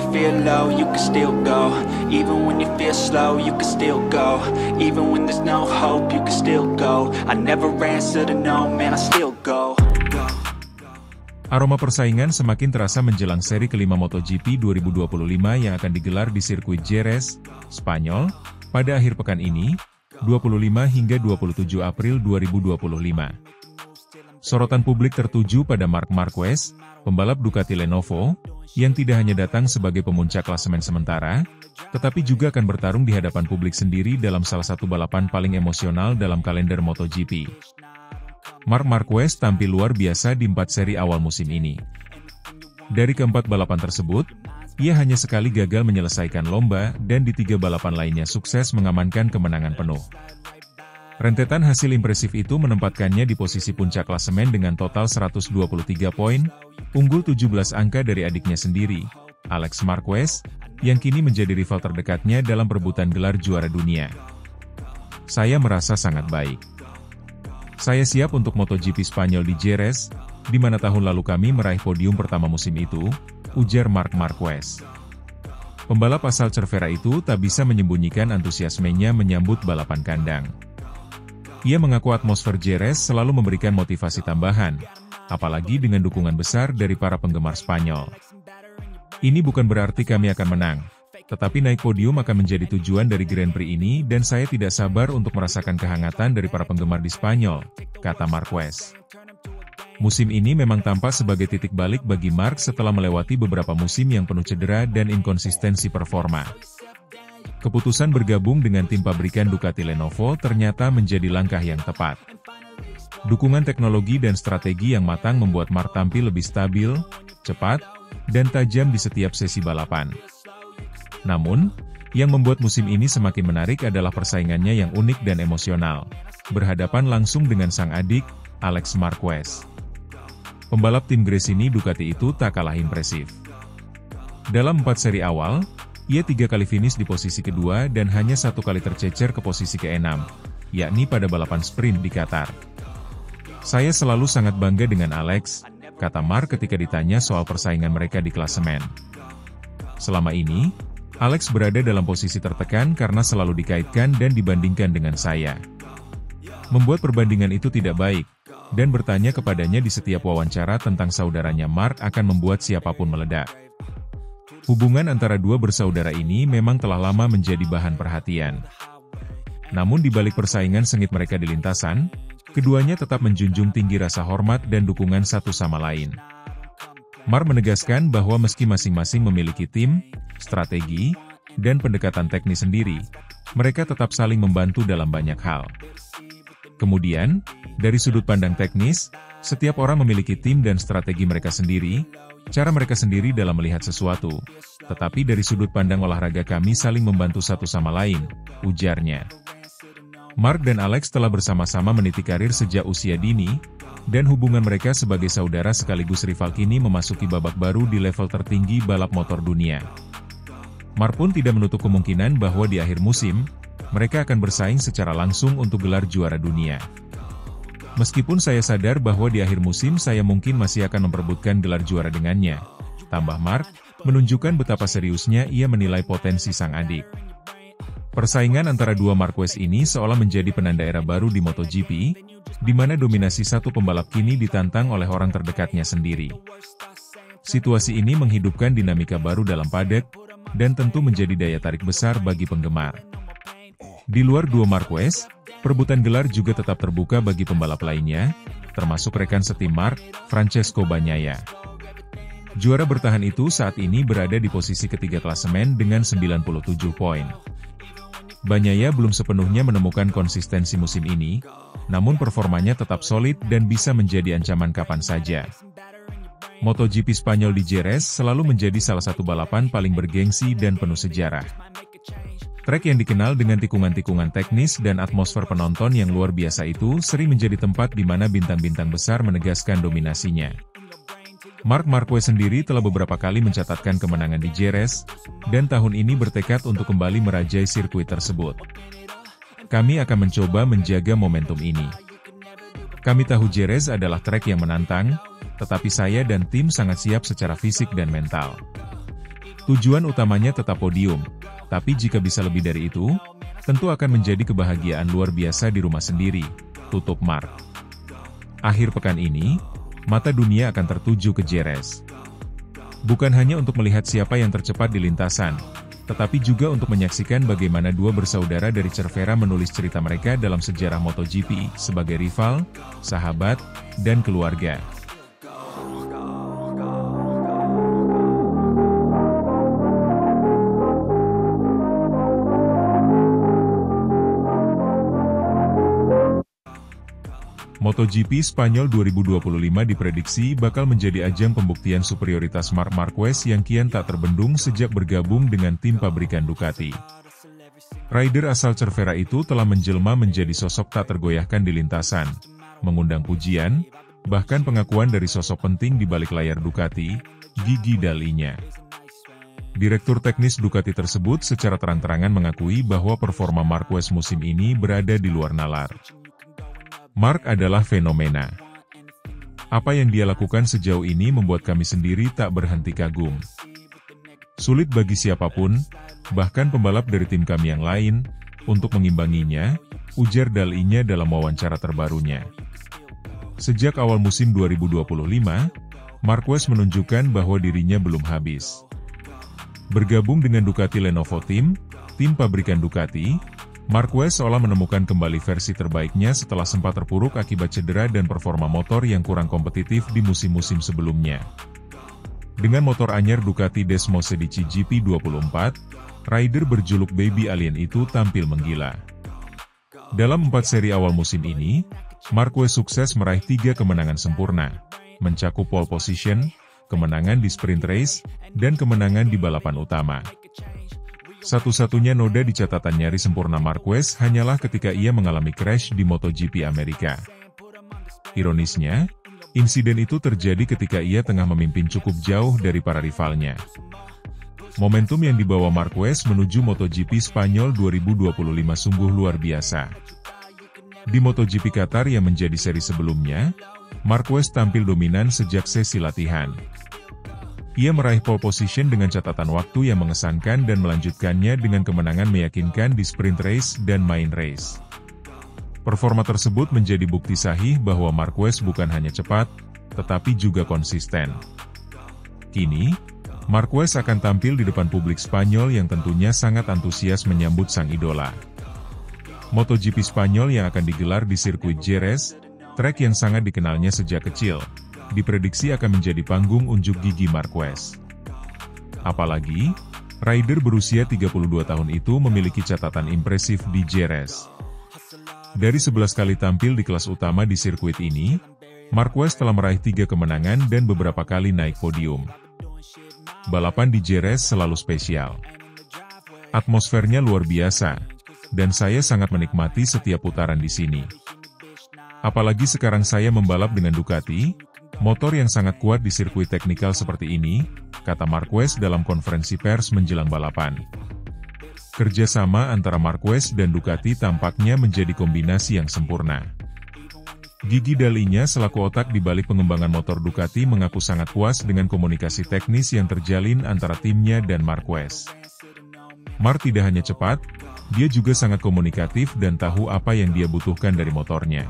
feel low, you can still go. Even when you feel slow, you can still go. Even when there's no hope, you can still go. I never answer to no, man, I still go. Aroma persaingan semakin terasa menjelang seri kelima MotoGP 2025 yang akan digelar di sirkuit Jerez, Spanyol, pada akhir pekan ini, 25 hingga 27 April 2025. Sorotan publik tertuju pada Marc Marquez, pembalap Ducati Lenovo, yang tidak hanya datang sebagai pemuncak klasemen sementara, tetapi juga akan bertarung di hadapan publik sendiri dalam salah satu balapan paling emosional dalam kalender MotoGP. Marc Marquez tampil luar biasa di 4 seri awal musim ini. Dari keempat balapan tersebut, ia hanya sekali gagal menyelesaikan lomba dan di 3 balapan lainnya sukses mengamankan kemenangan penuh. Rentetan hasil impresif itu menempatkannya di posisi puncak klasemen dengan total 123 poin, unggul 17 angka dari adiknya sendiri, Alex Marquez, yang kini menjadi rival terdekatnya dalam perebutan gelar juara dunia. Saya merasa sangat baik. Saya siap untuk MotoGP Spanyol di Jerez, di mana tahun lalu kami meraih podium pertama musim itu, ujar Marc Marquez. Pembalap asal Cervera itu tak bisa menyembunyikan antusiasmenya menyambut balapan kandang. Ia mengaku atmosfer Jerez selalu memberikan motivasi tambahan, apalagi dengan dukungan besar dari para penggemar Spanyol. Ini bukan berarti kami akan menang, tetapi naik podium akan menjadi tujuan dari Grand Prix ini dan saya tidak sabar untuk merasakan kehangatan dari para penggemar di Spanyol, kata Marquez. Musim ini memang tampak sebagai titik balik bagi Marc setelah melewati beberapa musim yang penuh cedera dan inkonsistensi performa. Keputusan bergabung dengan tim pabrikan Ducati Lenovo ternyata menjadi langkah yang tepat. Dukungan teknologi dan strategi yang matang membuat Marc tampil lebih stabil, cepat, dan tajam di setiap sesi balapan. Namun, yang membuat musim ini semakin menarik adalah persaingannya yang unik dan emosional, berhadapan langsung dengan sang adik, Alex Marquez. Pembalap tim Gresini Ducati itu tak kalah impresif. Dalam 4 seri awal, ia 3 kali finish di posisi kedua dan hanya 1 kali tercecer ke posisi ke-6, yakni pada balapan sprint di Qatar. Saya selalu sangat bangga dengan Alex, kata Marc ketika ditanya soal persaingan mereka di klasemen. Selama ini, Alex berada dalam posisi tertekan karena selalu dikaitkan dan dibandingkan dengan saya. Membuat perbandingan itu tidak baik, dan bertanya kepadanya di setiap wawancara tentang saudaranya Marc akan membuat siapapun meledak. Hubungan antara dua bersaudara ini memang telah lama menjadi bahan perhatian. Namun di balik persaingan sengit mereka di lintasan, keduanya tetap menjunjung tinggi rasa hormat dan dukungan satu sama lain. Marc menegaskan bahwa meski masing-masing memiliki tim, strategi, dan pendekatan teknis sendiri, mereka tetap saling membantu dalam banyak hal. Kemudian, dari sudut pandang teknis, setiap orang memiliki tim dan strategi mereka sendiri, cara mereka sendiri dalam melihat sesuatu, tetapi dari sudut pandang olahraga kami saling membantu satu sama lain, ujarnya. Marc dan Alex telah bersama-sama meniti karir sejak usia dini, dan hubungan mereka sebagai saudara sekaligus rival kini memasuki babak baru di level tertinggi balap motor dunia. Marc pun tidak menutup kemungkinan bahwa di akhir musim, mereka akan bersaing secara langsung untuk gelar juara dunia. Meskipun saya sadar bahwa di akhir musim saya mungkin masih akan memperebutkan gelar juara dengannya, tambah Marc, menunjukkan betapa seriusnya ia menilai potensi sang adik. Persaingan antara dua Marquez ini seolah menjadi penanda era baru di MotoGP, di mana dominasi satu pembalap kini ditantang oleh orang terdekatnya sendiri. Situasi ini menghidupkan dinamika baru dalam paddock, dan tentu menjadi daya tarik besar bagi penggemar. Di luar dua Marquez, perebutan gelar juga tetap terbuka bagi pembalap lainnya, termasuk rekan setim Marc, Francesco Bagnaia. Juara bertahan itu saat ini berada di posisi ketiga klasemen dengan 97 poin. Bagnaia belum sepenuhnya menemukan konsistensi musim ini, namun performanya tetap solid dan bisa menjadi ancaman kapan saja. MotoGP Spanyol di Jerez selalu menjadi salah satu balapan paling bergengsi dan penuh sejarah. Trek yang dikenal dengan tikungan-tikungan teknis dan atmosfer penonton yang luar biasa itu sering menjadi tempat di mana bintang-bintang besar menegaskan dominasinya. Marc Marquez sendiri telah beberapa kali mencatatkan kemenangan di Jerez, dan tahun ini bertekad untuk kembali merajai sirkuit tersebut. Kami akan mencoba menjaga momentum ini. Kami tahu Jerez adalah trek yang menantang, tetapi saya dan tim sangat siap secara fisik dan mental. Tujuan utamanya tetap podium, tapi jika bisa lebih dari itu, tentu akan menjadi kebahagiaan luar biasa di rumah sendiri, tutup Mark. Akhir pekan ini, mata dunia akan tertuju ke Jerez. Bukan hanya untuk melihat siapa yang tercepat di lintasan, tetapi juga untuk menyaksikan bagaimana dua bersaudara dari Cervera menulis cerita mereka dalam sejarah MotoGP sebagai rival, sahabat, dan keluarga. MotoGP Spanyol 2025 diprediksi bakal menjadi ajang pembuktian superioritas Marc Marquez yang kian tak terbendung sejak bergabung dengan tim pabrikan Ducati. Rider asal Cervera itu telah menjelma menjadi sosok tak tergoyahkan di lintasan, mengundang pujian, bahkan pengakuan dari sosok penting di balik layar Ducati, Gigi Dall'Igna. Direktur teknis Ducati tersebut secara terang-terangan mengakui bahwa performa Marquez musim ini berada di luar nalar. Marc adalah fenomena. Apa yang dia lakukan sejauh ini membuat kami sendiri tak berhenti kagum. Sulit bagi siapapun, bahkan pembalap dari tim kami yang lain, untuk mengimbanginya, ujar Dall'Igna dalam wawancara terbarunya. Sejak awal musim 2025, Marquez menunjukkan bahwa dirinya belum habis. Bergabung dengan Ducati Lenovo Team, tim pabrikan Ducati, Marquez seolah menemukan kembali versi terbaiknya setelah sempat terpuruk akibat cedera dan performa motor yang kurang kompetitif di musim-musim sebelumnya. Dengan motor anyar Ducati Desmo Sedici GP24, rider berjuluk Baby Alien itu tampil menggila. Dalam 4 seri awal musim ini, Marquez sukses meraih 3 kemenangan sempurna, mencakup pole position, kemenangan di sprint race, dan kemenangan di balapan utama. Satu-satunya noda di catatan nyaris sempurna Marquez hanyalah ketika ia mengalami crash di MotoGP Amerika. Ironisnya, insiden itu terjadi ketika ia tengah memimpin cukup jauh dari para rivalnya. Momentum yang dibawa Marquez menuju MotoGP Spanyol 2025 sungguh luar biasa. Di MotoGP Qatar yang menjadi seri sebelumnya, Marquez tampil dominan sejak sesi latihan. Ia meraih pole position dengan catatan waktu yang mengesankan dan melanjutkannya dengan kemenangan meyakinkan di sprint race dan main race. Performa tersebut menjadi bukti sahih bahwa Marquez bukan hanya cepat, tetapi juga konsisten. Kini, Marquez akan tampil di depan publik Spanyol yang tentunya sangat antusias menyambut sang idola. MotoGP Spanyol yang akan digelar di sirkuit Jerez, trek yang sangat dikenalnya sejak kecil, diprediksi akan menjadi panggung unjuk gigi Marquez. Apalagi, rider berusia 32 tahun itu memiliki catatan impresif di Jerez. Dari 11 kali tampil di kelas utama di sirkuit ini, Marquez telah meraih 3 kemenangan dan beberapa kali naik podium. Balapan di Jerez selalu spesial. Atmosfernya luar biasa, dan saya sangat menikmati setiap putaran di sini. Apalagi sekarang saya membalap dengan Ducati, motor yang sangat kuat di sirkuit teknikal seperti ini, kata Marquez dalam konferensi pers menjelang balapan. Kerjasama antara Marquez dan Ducati tampaknya menjadi kombinasi yang sempurna. Gigi Dall'Igna selaku otak di balik pengembangan motor Ducati mengaku sangat puas dengan komunikasi teknis yang terjalin antara timnya dan Marquez. Marc tidak hanya cepat, dia juga sangat komunikatif dan tahu apa yang dia butuhkan dari motornya.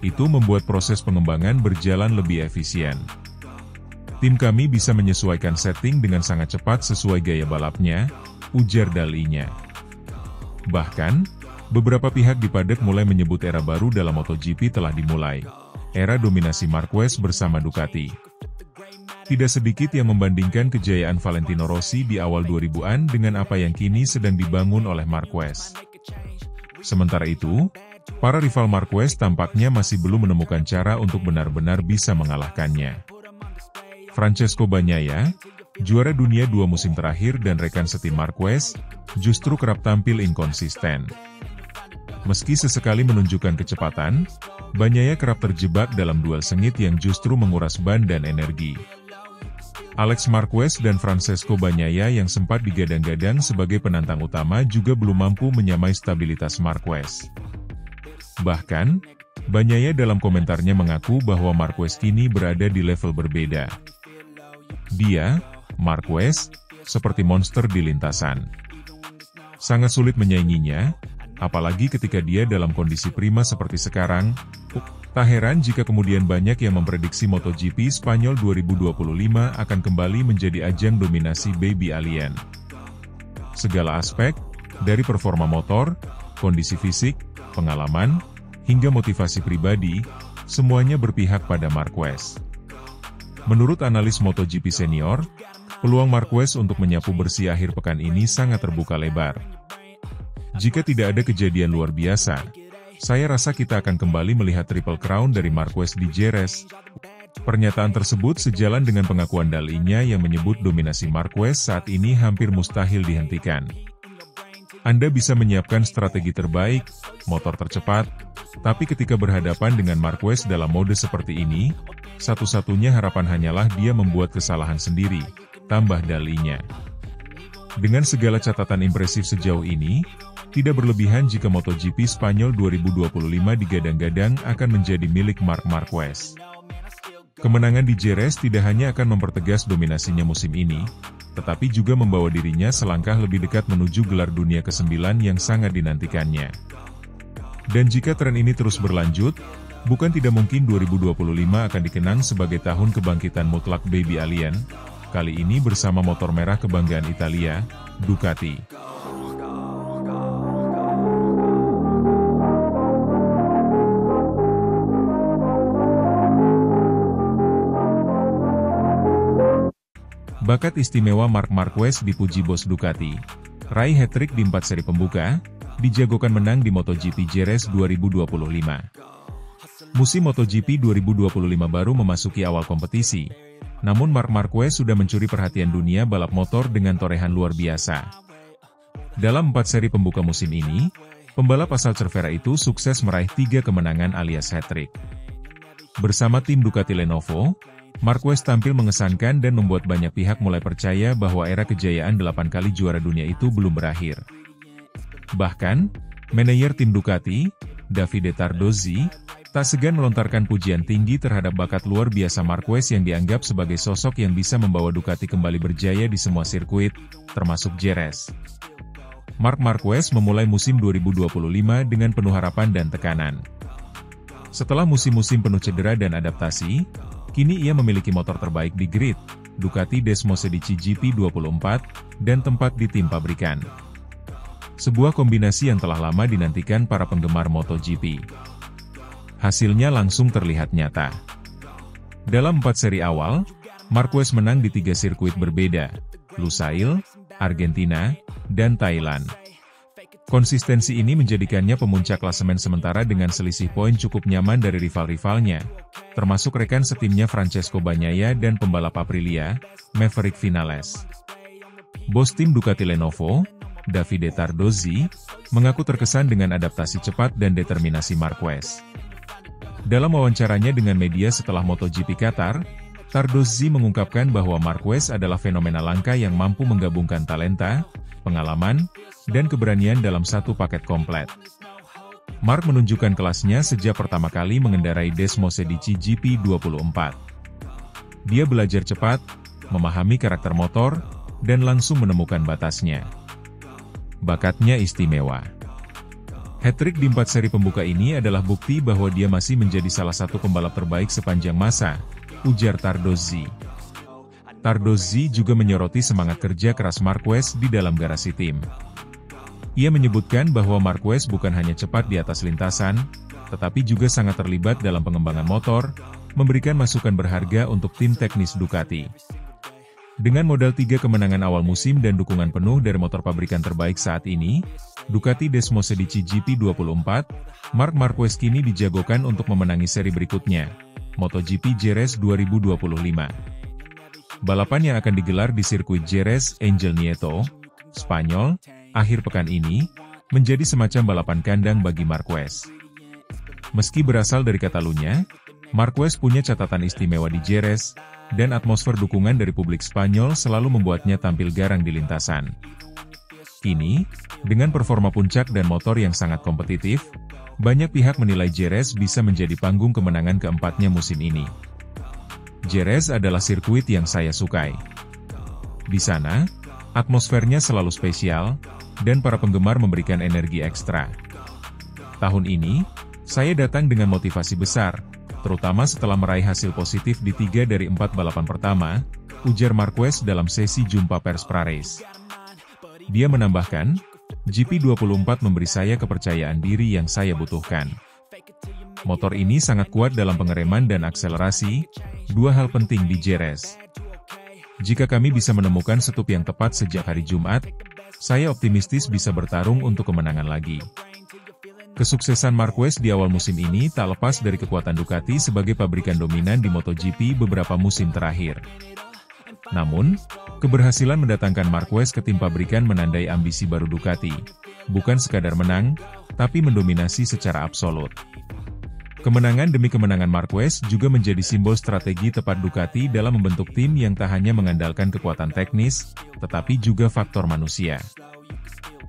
Itu membuat proses pengembangan berjalan lebih efisien. Tim kami bisa menyesuaikan setting dengan sangat cepat sesuai gaya balapnya, ujar Dall'Igna. Bahkan, beberapa pihak di paddock mulai menyebut era baru dalam MotoGP telah dimulai, era dominasi Marquez bersama Ducati. Tidak sedikit yang membandingkan kejayaan Valentino Rossi di awal 2000-an dengan apa yang kini sedang dibangun oleh Marquez. Sementara itu, para rival Marquez tampaknya masih belum menemukan cara untuk benar-benar bisa mengalahkannya. Francesco Bagnaia, juara dunia 2 musim terakhir dan rekan setim Marquez, justru kerap tampil inkonsisten. Meski sesekali menunjukkan kecepatan, Bagnaia kerap terjebak dalam duel sengit yang justru menguras ban dan energi. Alex Marquez dan Francesco Bagnaia yang sempat digadang-gadang sebagai penantang utama juga belum mampu menyamai stabilitas Marquez. Bahkan, Bagnaia dalam komentarnya mengaku bahwa Marquez kini berada di level berbeda. Dia, Marquez, seperti monster di lintasan. Sangat sulit menyainginya, apalagi ketika dia dalam kondisi prima seperti sekarang. Tak heran jika kemudian banyak yang memprediksi MotoGP Spanyol 2025 akan kembali menjadi ajang dominasi Baby Alien. Segala aspek, dari performa motor, kondisi fisik, pengalaman, hingga motivasi pribadi, semuanya berpihak pada Marquez. Menurut analis MotoGP senior, peluang Marquez untuk menyapu bersih akhir pekan ini sangat terbuka lebar. Jika tidak ada kejadian luar biasa, saya rasa kita akan kembali melihat Triple Crown dari Marquez di Jerez. Pernyataan tersebut sejalan dengan pengakuan dalinya yang menyebut dominasi Marquez saat ini hampir mustahil dihentikan. Anda bisa menyiapkan strategi terbaik, motor tercepat, tapi ketika berhadapan dengan Marquez dalam mode seperti ini, satu-satunya harapan hanyalah dia membuat kesalahan sendiri, tambah dalinya. Dengan segala catatan impresif sejauh ini, tidak berlebihan jika MotoGP Spanyol 2025 digadang-gadang akan menjadi milik Marc Marquez. Kemenangan di Jerez tidak hanya akan mempertegas dominasinya musim ini, tetapi juga membawa dirinya selangkah lebih dekat menuju gelar dunia ke-9 yang sangat dinantikannya. Dan jika tren ini terus berlanjut, bukan tidak mungkin 2025 akan dikenang sebagai tahun kebangkitan mutlak Baby Alien, kali ini bersama motor merah kebanggaan Italia, Ducati. Bakat istimewa Marc Marquez dipuji bos Ducati. Raih hat-trick di 4 seri pembuka, dijagokan menang di MotoGP Jerez 2025. Musim MotoGP 2025 baru memasuki awal kompetisi, namun Marc Marquez sudah mencuri perhatian dunia balap motor dengan torehan luar biasa. Dalam 4 seri pembuka musim ini, pembalap asal Cervera itu sukses meraih 3 kemenangan alias hat-trick. Bersama tim Ducati Lenovo, Marquez tampil mengesankan dan membuat banyak pihak mulai percaya bahwa era kejayaan 8 kali juara dunia itu belum berakhir. Bahkan, manajer tim Ducati, Davide Tardozzi, tak segan melontarkan pujian tinggi terhadap bakat luar biasa Marquez yang dianggap sebagai sosok yang bisa membawa Ducati kembali berjaya di semua sirkuit, termasuk Jerez. Marc Marquez memulai musim 2025 dengan penuh harapan dan tekanan. Setelah musim-musim penuh cedera dan adaptasi, kini ia memiliki motor terbaik di grid, Ducati Desmosedici GP24, dan tempat di tim pabrikan. Sebuah kombinasi yang telah lama dinantikan para penggemar MotoGP. Hasilnya langsung terlihat nyata. Dalam 4 seri awal, Marquez menang di 3 sirkuit berbeda, Lusail, Argentina, dan Thailand. Konsistensi ini menjadikannya pemuncak klasemen sementara dengan selisih poin cukup nyaman dari rival-rivalnya, termasuk rekan setimnya Francesco Bagnaia dan pembalap Aprilia, Maverick Vinales. Bos tim Ducati Lenovo, Davide Tardozzi, mengaku terkesan dengan adaptasi cepat dan determinasi Marquez. Dalam wawancaranya dengan media setelah MotoGP Qatar, Tardozzi mengungkapkan bahwa Marquez adalah fenomena langka yang mampu menggabungkan talenta, pengalaman, dan keberanian dalam satu paket komplet. Marc menunjukkan kelasnya sejak pertama kali mengendarai Desmosedici GP24. Dia belajar cepat, memahami karakter motor, dan langsung menemukan batasnya. Bakatnya istimewa. Hat-trick di 4 seri pembuka ini adalah bukti bahwa dia masih menjadi salah satu pembalap terbaik sepanjang masa, ujar Tardozzi. Tardozzi juga menyoroti semangat kerja keras Marquez di dalam garasi tim. Ia menyebutkan bahwa Marquez bukan hanya cepat di atas lintasan, tetapi juga sangat terlibat dalam pengembangan motor, memberikan masukan berharga untuk tim teknis Ducati. Dengan modal 3 kemenangan awal musim dan dukungan penuh dari motor pabrikan terbaik saat ini, Ducati Desmosedici GP24, Marc Marquez kini dijagokan untuk memenangi seri berikutnya, MotoGP Jerez 2025. Balapan yang akan digelar di sirkuit Jerez Angel Nieto, Spanyol, akhir pekan ini, menjadi semacam balapan kandang bagi Marquez. Meski berasal dari Catalunya, Marquez punya catatan istimewa di Jerez, dan atmosfer dukungan dari publik Spanyol selalu membuatnya tampil garang di lintasan. Kini, dengan performa puncak dan motor yang sangat kompetitif, banyak pihak menilai Jerez bisa menjadi panggung kemenangan keempatnya musim ini. Jerez adalah sirkuit yang saya sukai. Di sana, Atmosfernya selalu spesial, dan para penggemar memberikan energi ekstra. Tahun ini, saya datang dengan motivasi besar, terutama setelah meraih hasil positif di 3 dari 4 balapan pertama, ujar Marquez dalam sesi jumpa pers pra-race. Dia menambahkan, GP24 memberi saya kepercayaan diri yang saya butuhkan. Motor ini sangat kuat dalam pengereman dan akselerasi, dua hal penting di Jerez. Jika kami bisa menemukan setup yang tepat sejak hari Jumat, saya optimistis bisa bertarung untuk kemenangan lagi. Kesuksesan Marquez di awal musim ini tak lepas dari kekuatan Ducati sebagai pabrikan dominan di MotoGP beberapa musim terakhir. Namun, keberhasilan mendatangkan Marquez ke tim pabrikan menandai ambisi baru Ducati, bukan sekadar menang, tapi mendominasi secara absolut. Kemenangan demi kemenangan Marquez juga menjadi simbol strategi tepat Ducati dalam membentuk tim yang tak hanya mengandalkan kekuatan teknis, tetapi juga faktor manusia.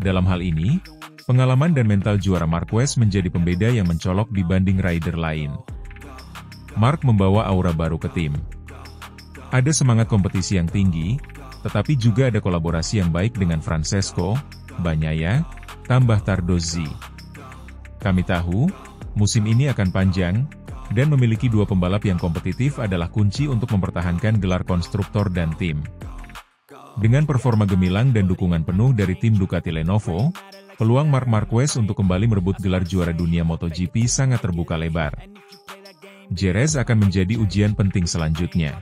Dalam hal ini, pengalaman dan mental juara Marquez menjadi pembeda yang mencolok dibanding rider lain. Mark membawa aura baru ke tim. Ada semangat kompetisi yang tinggi, tetapi juga ada kolaborasi yang baik dengan Francesco, Bagnaia, tambah Tardozzi. Kami tahu, musim ini akan panjang, dan memiliki dua pembalap yang kompetitif adalah kunci untuk mempertahankan gelar konstruktor dan tim. Dengan performa gemilang dan dukungan penuh dari tim Ducati Lenovo, peluang Marc Marquez untuk kembali merebut gelar juara dunia MotoGP sangat terbuka lebar. Jerez akan menjadi ujian penting selanjutnya.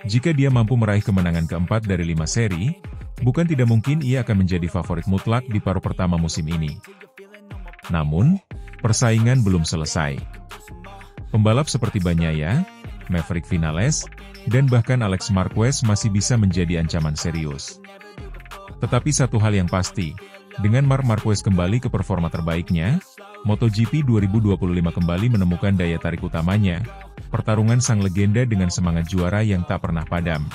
Jika dia mampu meraih kemenangan keempat dari 5 seri, bukan tidak mungkin ia akan menjadi favorit mutlak di paruh pertama musim ini. Namun, persaingan belum selesai. Pembalap seperti Bagnaia, Maverick Vinales, dan bahkan Alex Marquez masih bisa menjadi ancaman serius. Tetapi satu hal yang pasti, dengan Marc Marquez kembali ke performa terbaiknya, MotoGP 2025 kembali menemukan daya tarik utamanya, pertarungan sang legenda dengan semangat juara yang tak pernah padam.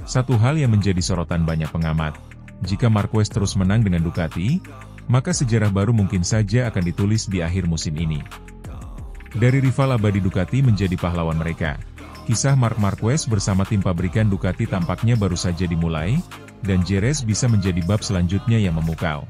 Satu hal yang menjadi sorotan banyak pengamat, jika Marquez terus menang dengan Ducati, maka sejarah baru mungkin saja akan ditulis di akhir musim ini. Dari rival abadi Ducati menjadi pahlawan mereka, kisah Marc Marquez bersama tim pabrikan Ducati tampaknya baru saja dimulai, dan Jerez bisa menjadi bab selanjutnya yang memukau.